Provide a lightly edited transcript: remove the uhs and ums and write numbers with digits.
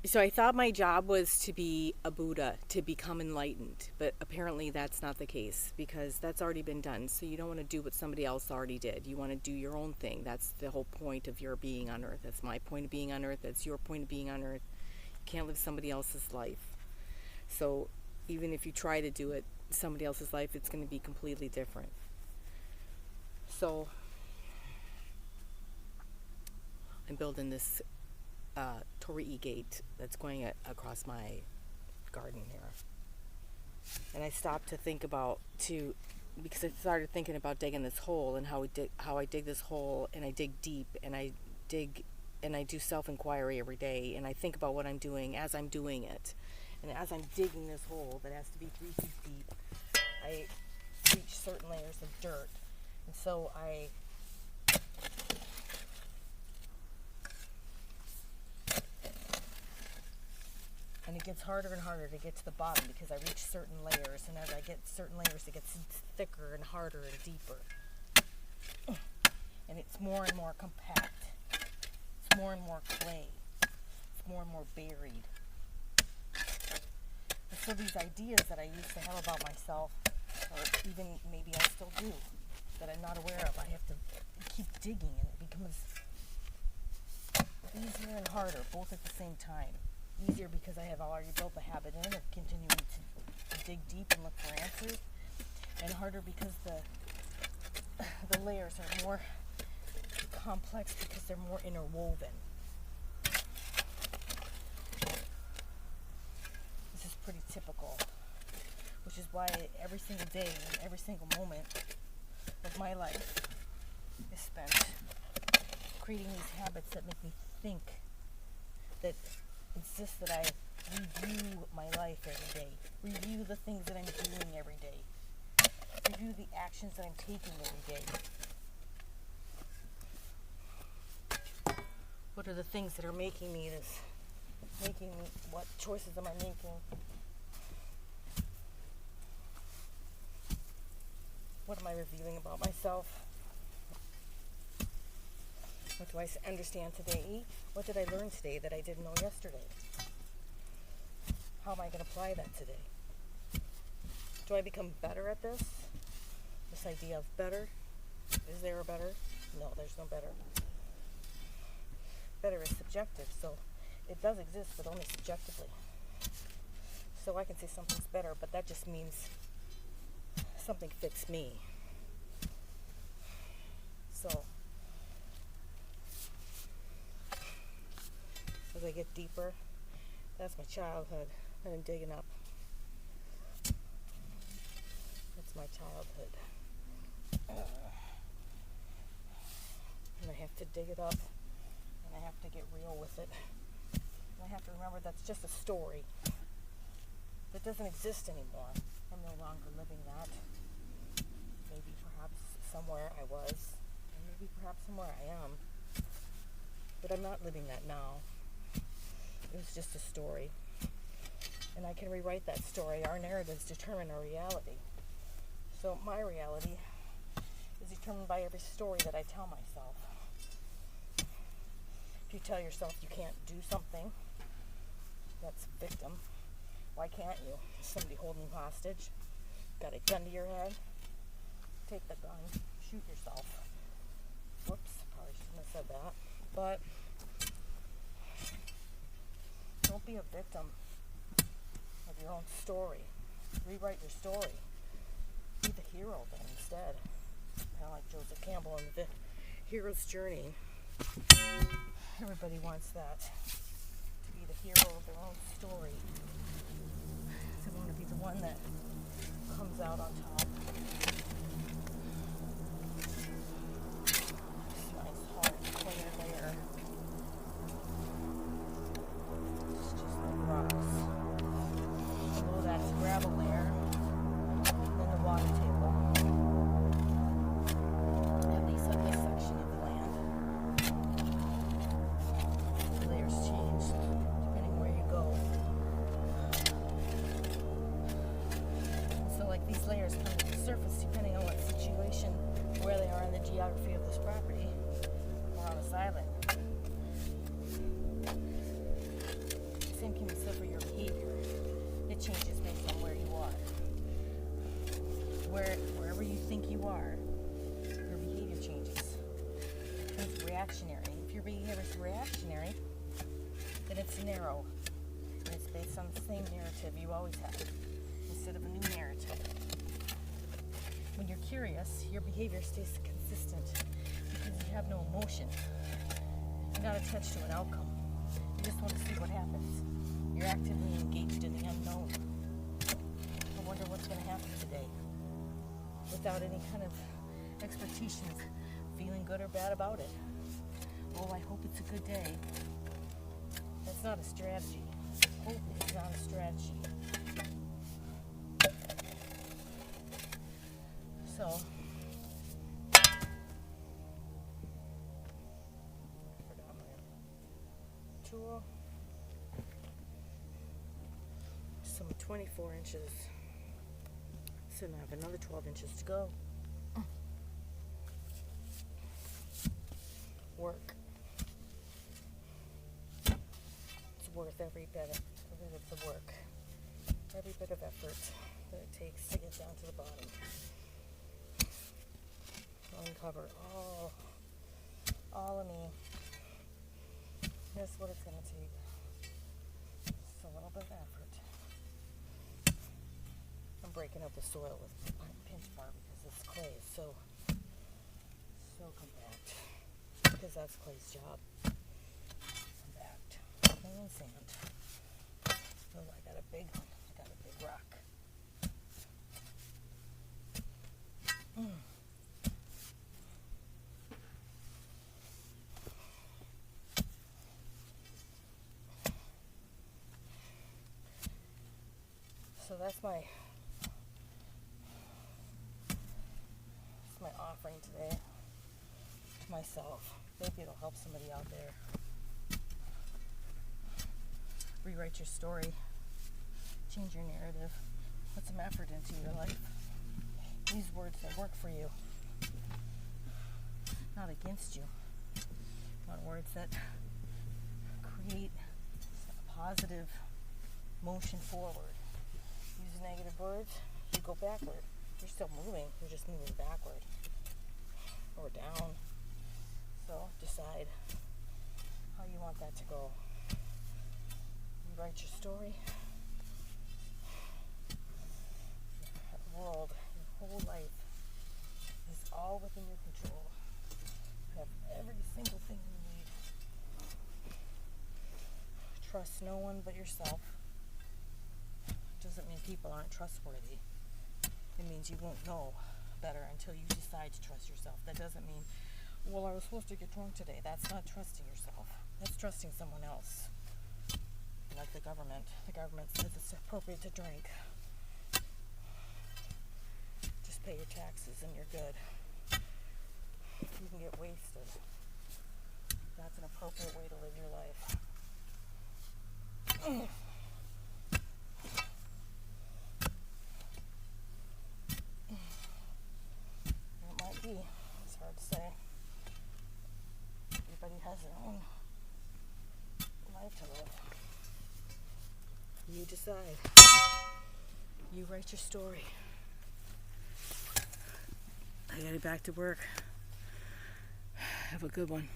So I thought my job was to be a Buddha, to become enlightened, but apparently that's not the case because that's already been done. So you don't want to do what somebody else already did. You want to do your own thing. That's the whole point of your being on earth. That's my point of being on earth. That's your point of being on earth. You can't live somebody else's life. So even if you try to do it somebody else's life, it's going to be completely different. So I'm building this Torii gate that's going across my garden here. And I stopped to think about because I started thinking about digging this hole and how I dig this hole, and I dig deep, and I do self-inquiry every day, and I think about what I'm doing as I'm doing it. And as I'm digging this hole that has to be 3 feet deep, I reach certain layers of dirt. And so and it gets harder and harder to get to the bottom because I reach certain layers, and as I get certain layers, it gets thicker and harder and deeper. And it's more and more compact. It's more and more clay. It's more and more buried. And so these ideas that I used to have about myself, or even maybe I still do, that I'm not aware of, I have to keep digging, and it becomes easier and harder, both at the same time. Easier because I have already built the habit in of continuing to dig deep and look for answers, and harder because the layers are more complex because they're more interwoven. This is pretty typical, which is why every single day and every single moment of my life is spent creating these habits that make me think, that insist that I review my life every day, review the things that I'm doing every day, review the actions that I'm taking every day. What are the things that are making me what choices am I making? What am I revealing about myself? What do I understand today? What did I learn today that I didn't know yesterday? How am I going to apply that today? Do I become better at this? This idea of better? Is there a better? No, there's no better. Better is subjective, so it does exist, but only subjectively. So I can say something's better, but that just means something fits me. So as I get deeper, that's my childhood that I'm digging up. That's my childhood. And I have to dig it up, and I have to get real with it. And I have to remember that's just a story that doesn't exist anymore. I'm no longer living that. Maybe perhaps somewhere I was, and maybe perhaps somewhere I am. But I'm not living that now. It was just a story. And I can rewrite that story. Our narratives determine our reality. So my reality is determined by every story that I tell myself. If you tell yourself you can't do something, that's victim. Why can't you? Somebody holding you hostage? Got a gun to your head? Take the gun. Shoot yourself. Whoops, probably shouldn't have said that. But don't be a victim of your own story. Rewrite your story. Be the hero then instead. Kind of like Joseph Campbell in the Hero's Journey. Everybody wants that. To be the hero of their own story. They want to be the one that comes out on top. This nice hard clear layer. It's just like rocks. Below that's gravel layer. Then the water table. At least on this section of the land. The layers change depending where you go. So like these layers come to the surface depending on what situation, where they are in the geography of this property or on this island. same can be said for your behavior. It changes based on where you are. Wherever you think you are, your behavior changes. It's reactionary. If your behavior is reactionary, then it's narrow. And it's based on the same narrative you always have, instead of a new narrative. When you're curious, your behavior stays consistent because you have no emotion. You're not attached to an outcome. You just want to see what happens. You're actively engaged in the unknown. I wonder what's going to happen today. Without any kind of expectations, feeling good or bad about it. Oh, I hope it's a good day. That's not a strategy. Hope is not a strategy. So, tool, some 24 inches, so now I have another 12 inches to go. Work. It's worth every bit of the work, every bit of effort that it takes to get down to the bottom. Uncover all of me. Here's what it's going to take. Just a little bit of effort. I'm breaking up the soil with pinch bar because it's clay, so compact. Because that's clay's job. Compact. Clay and sand. Oh, I got a big one. I got a big rock. So that's my offering today to myself. Maybe it'll help somebody out there. Rewrite your story. Change your narrative. Put some effort into your life. Use words that work for you, not against you. Want words that create a positive motion forward. Use negative words, you go backward. You're still moving, you're just moving backward or down. So decide how you want that to go. You write your story. Your world, your whole life is all within your control. You have every single thing you need. Trust no one but yourself. Doesn't mean people aren't trustworthy. It means you won't know better until you decide to trust yourself. That doesn't mean, well, I was supposed to get drunk today. That's not trusting yourself. That's trusting someone else. Like the government. The government says it's appropriate to drink. Just pay your taxes and you're good. You can get wasted. That's an appropriate way to live your life. It's hard to say. Everybody has their own life to live. You decide. You write your story. I gotta get back to work. Have a good one.